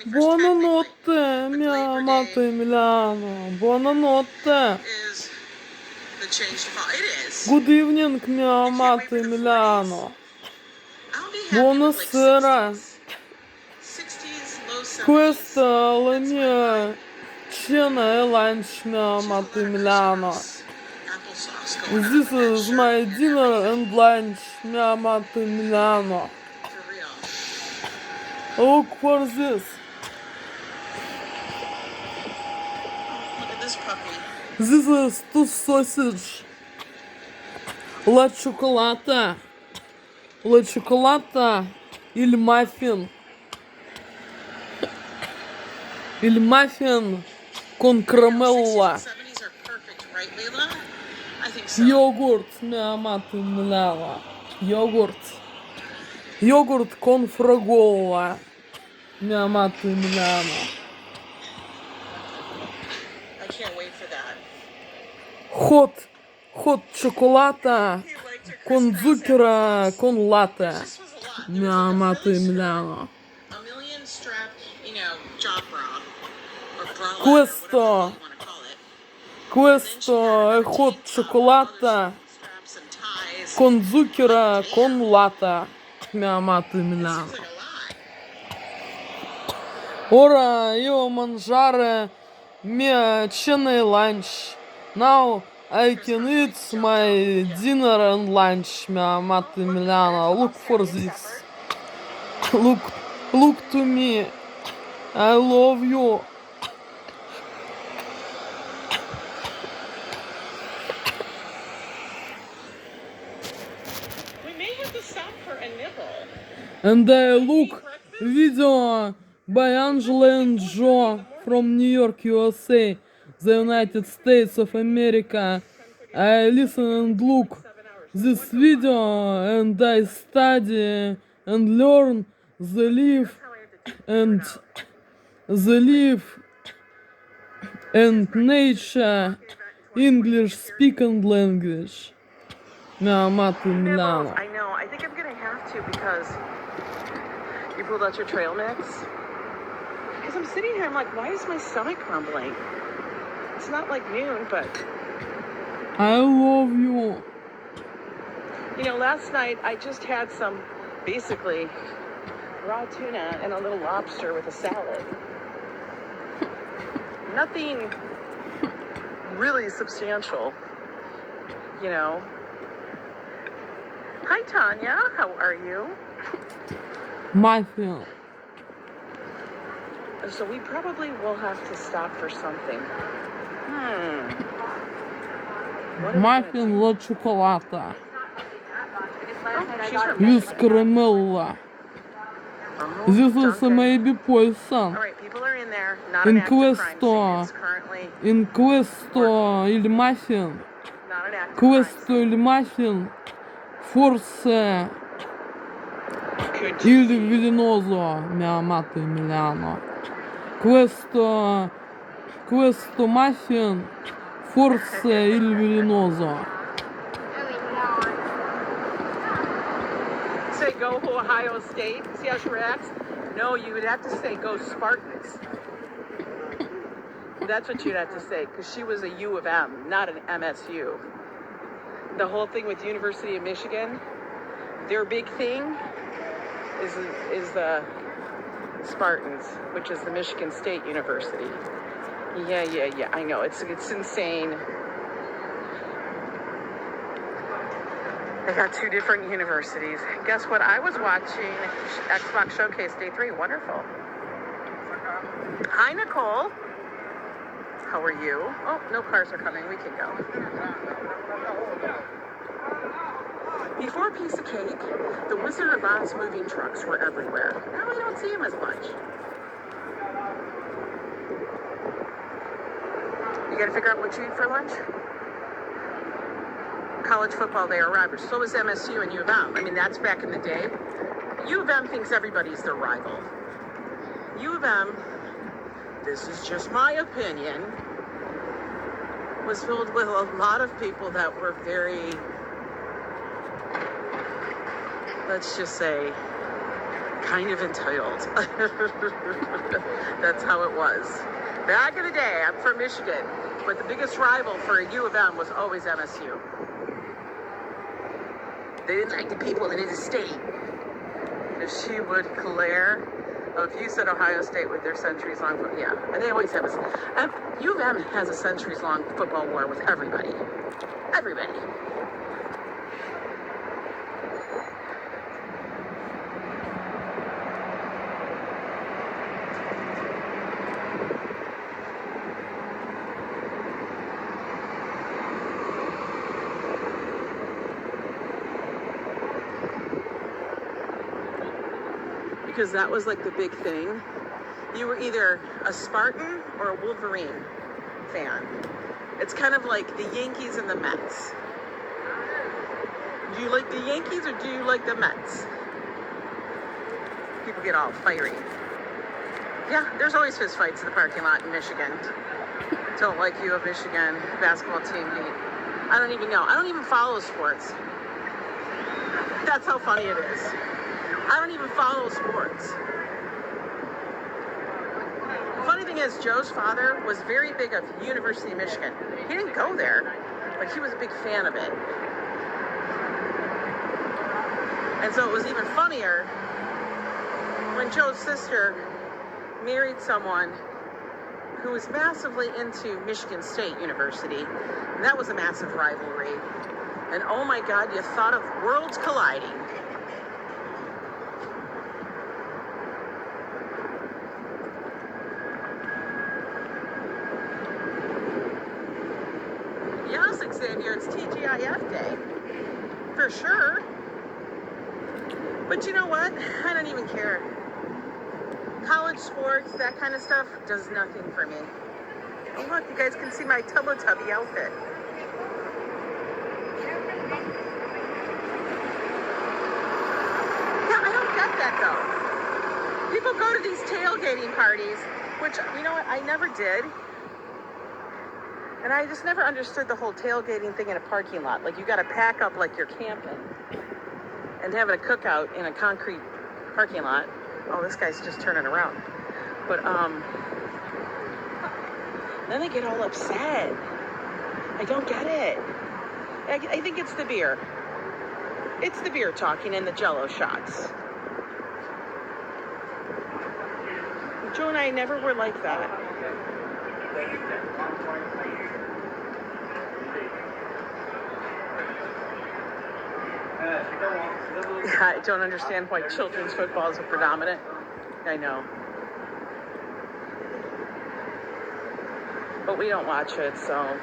Buonanotte, mia amata Emiliano. Buonanotte. Good evening, mia amata Emiliano. Buonasera. Questa è la mia cena e lunch, mia amata Emiliano. This is my dinner and lunch, mia amata Emiliano. Look for this. This is two sausage. La cioccolata. La cioccolata. Il muffin. Il muffin con caramella. Yogurt, mia amata Emiliano. Yogurt. Yogurt con fragola, mia amata Emiliano. I can't wait for that. Hot cioccolata con zucchero con latte, mia amata Emiliano. A million strapped, job bra or bralette, Questo whatever you want to call it. Questo è hot cioccolata Straps and ties. con zucchero con latte, mia amata Emiliano. Seems like a lot. Ora io mangiare mia cena e lunch. Now I can eat my dinner and lunch, mia amata Emiliano. Look for this. Look to me. I love you. We may have to stop for a nibble. And I look video by Angela and Joe from New York, USA, the United States of America. I listen and look this video and I study and learn the life and nature English speaking language. Mia amata Emiliano. I know. I think I'm gonna have to because you pulled out your trail mix. Because I'm sitting here, I'm like, why is my stomach crumbling? It's not like noon, but I love you. Last night I just had some basically raw tuna and a little lobster with a salad. Nothing really substantial, Hi, Tanya. How are you? My film. So we probably will have to stop for something. Muffin la cioccolata. She's With caramella. This is maybe poison. All right, people are in there. Not an In active crime questo, scene. It's currently in questo il muffin. not an active Questo crime il muffin. Forse scene. il velenoso, mia amata Emiliano. Questo muffin. Forse il velenoso. Say go Ohio State. See how she reacts? No, you would have to say go Spartans. That's what you'd have to say, because she was a U of M, not an MSU. The whole thing with University of Michigan, their big thing is the Spartans, which is the Michigan State University. Yeah. I know it's insane. They got two different universities. Guess what? I was watching Xbox Showcase Day 3. Wonderful. Hi, Nicole. How are you? Oh, no cars are coming. We can go. Before a piece of cake, the Wizard of Oz moving trucks were everywhere. Now we don't see them as much. You gotta figure out what you eat for lunch? College football, they are rivals. So is MSU and U of M. I mean, that's back in the day. U of M thinks everybody's their rival. U of M, this is just my opinion, was filled with a lot of people that were very, let's just say, kind of entitled. That's how it was. Back in the day, I'm from Michigan, but the biggest rival for a U of M was always MSU. They didn't like the people in the state. If she would, Claire. Oh, if you said Ohio State with their centuries-long, yeah, and they always have a. U of M has a centuries-long football war with everybody. Everybody. Because that was like the big thing. You were either a Spartan or a Wolverine fan. It's kind of like the Yankees and the Mets. Do you like the Yankees or do you like the Mets? People get all fiery. Yeah, there's always fist fights in the parking lot in Michigan. Don't like you of Michigan basketball team meet. I don't even know. I don't even follow sports. That's how funny it is. I don't even follow sports. The funny thing is, Joe's father was very big of University of Michigan. He didn't go there, but he was a big fan of it. And so it was even funnier when Joe's sister married someone who was massively into Michigan State University. And that was a massive rivalry. And oh my God, you thought of worlds colliding. Xavier, it's TGIF day, for sure. But you know what? I don't even care. College sports, that kind of stuff, does nothing for me. Oh look, you guys can see my Teletubby outfit. Yeah, I don't get that though. People go to these tailgating parties, which, you know what, I never did. And I just never understood the whole tailgating thing in a parking lot. Like, you got to pack up like you're camping and having a cookout in a concrete parking lot. Oh, this guy's just turning around. But then they get all upset. I don't get it. I think it's the beer. It's the beer talking and the Jell-O shots. Joe and I never were like that. I don't understand why children's football is predominant. I know. But we don't watch it, so.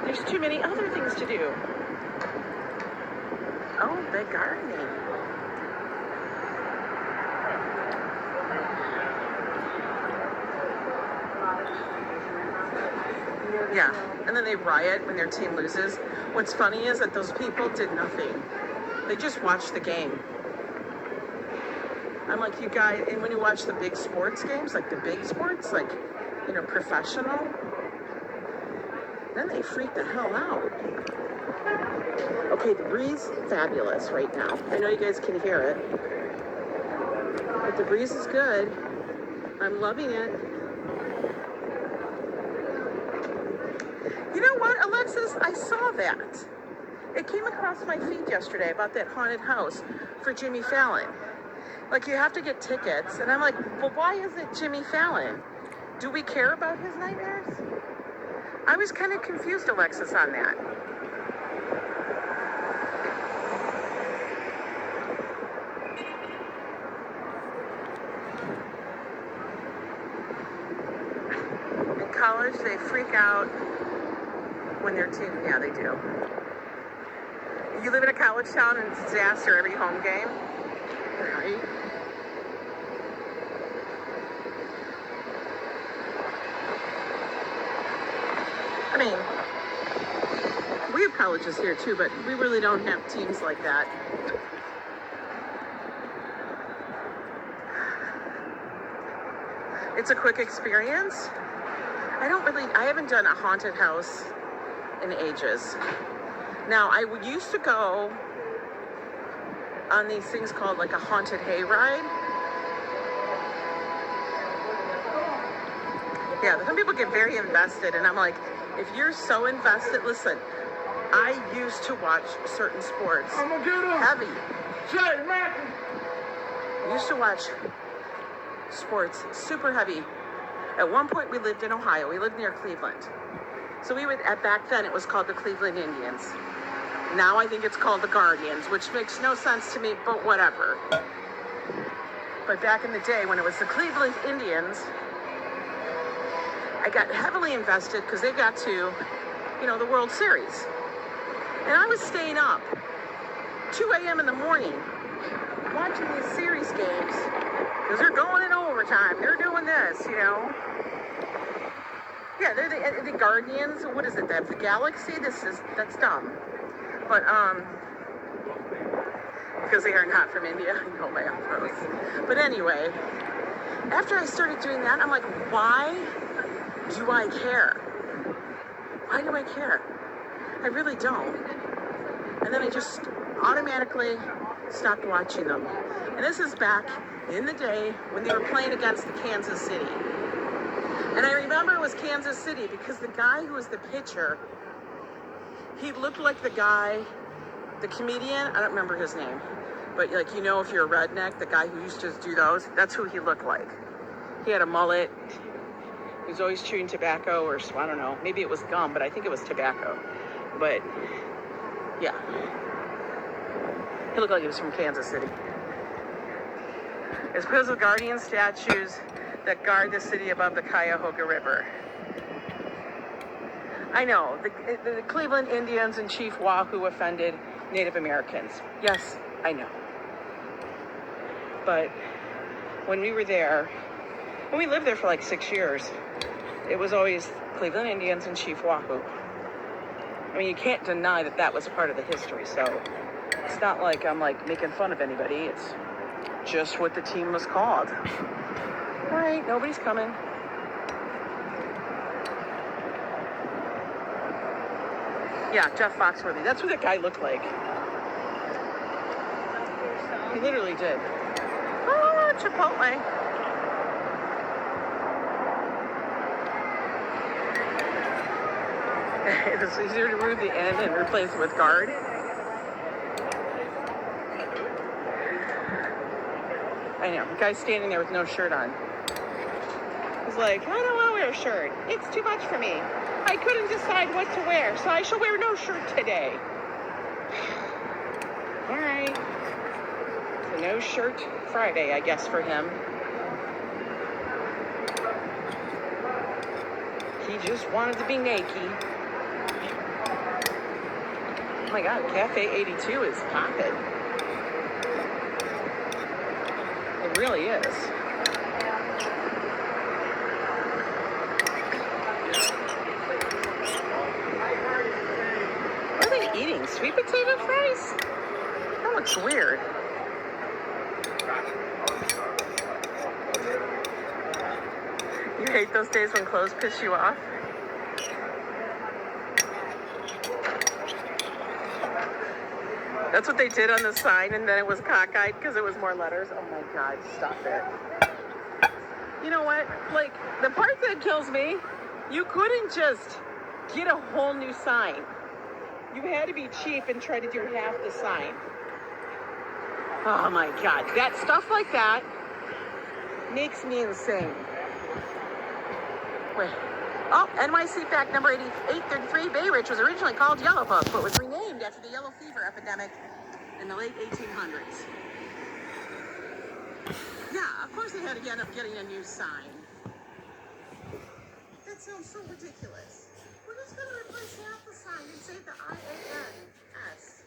There's too many other things to do. Oh, the gardening. Yeah, and then they riot when their team loses. What's funny is that those people did nothing. They just watched the game. I'm like, you guys, and when you watch the big sports games, like the big sports, like, you know, professional, then they freak the hell out. Okay, the breeze, fabulous right now. I know you guys can hear it. But the breeze is good. I'm loving it. You know what, Alexis? I saw that. It came across my feed yesterday about that haunted house for Jimmy Fallon. Like, you have to get tickets. And I'm like, well, why is it Jimmy Fallon? Do we care about his nightmares? I was kind of confused, Alexis, on that. In college, they freak out when their team, yeah, they do. You live in a college town and it's a disaster every home game, right? I mean, we have colleges here too, but we really don't have teams like that. It's a quick experience. I haven't done a haunted house in ages. Now, I used to go on these things called like a haunted hayride. Yeah, some people get very invested, and I'm like, if you're so invested, listen, I used to watch certain sports heavy. I used to watch sports super heavy. At one point, we lived in Ohio. We lived near Cleveland. So we would, back then, it was called the Cleveland Indians. Now I think it's called the Guardians, which makes no sense to me, but whatever. But back in the day, when it was the Cleveland Indians, I got heavily invested because they got to, the World Series. And I was staying up 2 a.m. in the morning watching these series games because they're going in overtime. They're doing this, Yeah, they're the Guardians. What is it? They have the Galaxy? That's dumb. But, because they are not from India. I know my own gross. But anyway, after I started doing that, I'm like, why do I care? Why do I care? I really don't. And then I just automatically stopped watching them. And this is back in the day when they were playing against the Kansas City. And I remember it was Kansas City because the guy who was the pitcher, he looked like the guy, the comedian, I don't remember his name, but if you're a redneck, the guy who used to do those, that's who he looked like. He had a mullet. He was always chewing tobacco, or I don't know, maybe it was gum, but I think it was tobacco. But yeah, he looked like he was from Kansas City. It's because of Guardian statues that guard the city above the Cuyahoga River. I know, the Cleveland Indians and Chief Wahoo offended Native Americans. Yes, I know. But when we were there, when we lived there for like 6 years, it was always Cleveland Indians and Chief Wahoo. I mean, you can't deny that that was part of the history, so it's not like I'm making fun of anybody. It's just what the team was called. All right, nobody's coming. Yeah, Jeff Foxworthy. That's what that guy looked like. He literally did. Oh, Chipotle. It's easier to remove the end and replace it with guard. I know, the guy's standing there with no shirt on. He's like, I don't want to wear a shirt. It's too much for me. I couldn't decide what to wear, so I shall wear no shirt today. All right. So no shirt Friday, I guess, for him. He just wanted to be naked. Oh my God, Cafe 82 is popping. It really is. What are they eating? Sweet potato fries? That looks weird. You hate those days when clothes piss you off? That's what they did on the sign, and then it was cockeyed because it was more letters. Oh my God, stop it. You know what? The part that kills me, you couldn't just get a whole new sign. You had to be cheap and try to do half the sign. Oh my God, that stuff like that makes me insane. Wait. Oh, NYC fact number 833, Bay Ridge was originally called Yellow Book, but was renamed after the yellow fever epidemic in the late 1800s. Yeah, of course they had to end up getting a new sign. That sounds so ridiculous. We're just going to replace half the sign and save the IANS.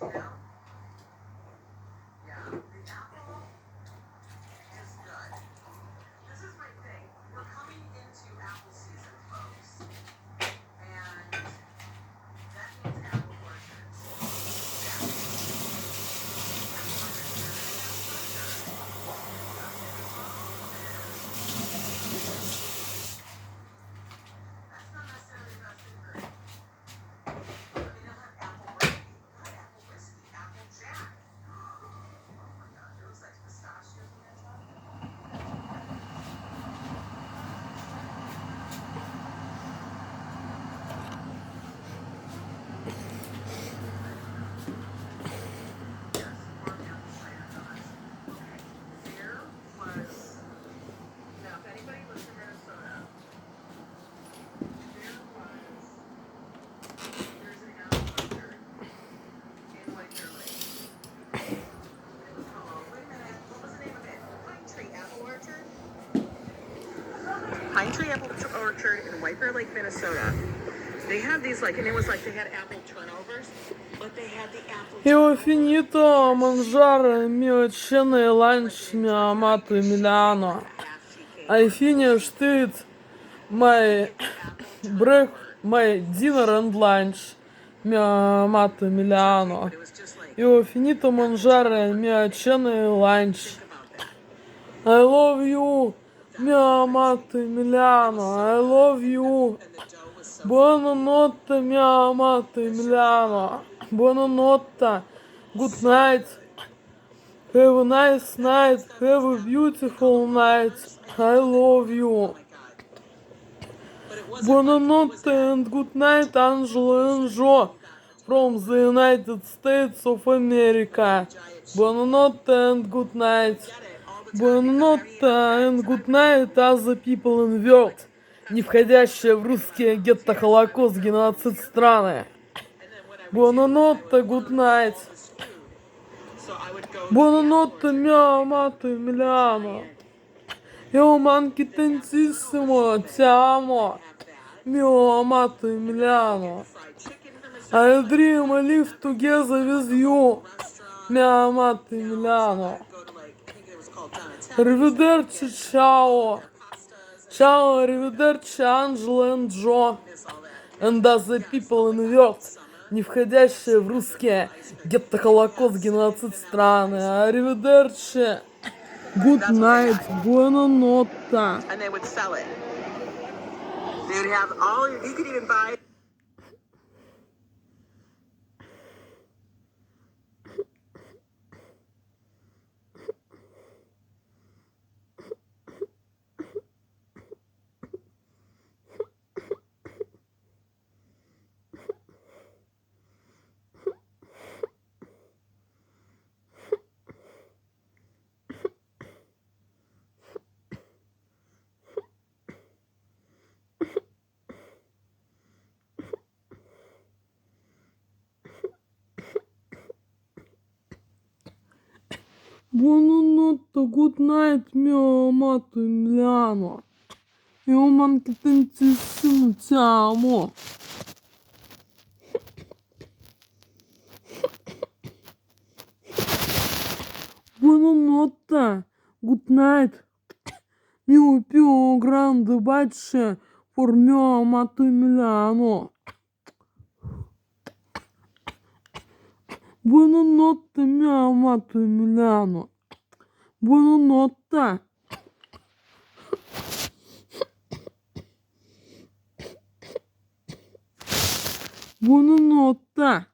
you know? Yeah, the apple is good. This is my thing. We're coming into apple season, folks. And that means apple orchards. Yeah. That's not necessarily the best thing for it. I mean, they'll have apple brandy, not apple whiskey, apple jack. Oh my God, it looks like pistachios on that top. Yes, more apple cider donuts. Okay, here was, now if anybody lives in Minnesota, there was, there's an apple orchard in White Bear Lake. It was called, wait a minute, what was the name of it? Pine Tree Apple Orchard? Pine Tree Apple Orchard in White Bear Lake, Minnesota. They have these like, and it was like they had apple turnovers, but they had the apple E ho turnovers. finito a mangiare il mio cena e lunch, mio amato Emiliano. I finished it my my dinner and lunch, mio amato Emiliano. E ho finito a mangiare il mio cena e lunch. I love you, mio amato Emiliano. I love you. Buonanotte, mio amato Emiliano. Buonanotte. Good night. Have a nice night. Have a beautiful night. I love you. Buonanotte and good night, Angelo and Joe from the United States of America. Buonanotte and good night. Buonanotte and good night, other people in the world, не входящие в русские гетто-холокост-геноцид страны. Buonanotte, good night. Buonanotte, mio amato Emiliano. Io manchi tantissimo, ti amo, mio amato Emiliano. I dream I live together with you, mio amato Emiliano. Arrivederci, ciao. Ciao, arrivederci, Angelo and Joe. And other people in the world, не входящие в русские гетто-холокост-геноцид страны. Arrivederci. Good night. Buonanotte. And they would sell it. They would have all, you could even buy. Buonanotte, good night, mio amato Emiliano. Io manchi tantissimo, ti amo. Buonanotte, good night. Mio più grande bacio per mio amato Emiliano. Buonanotte, mio amato Emiliano. Buonanotte. Buonanotte.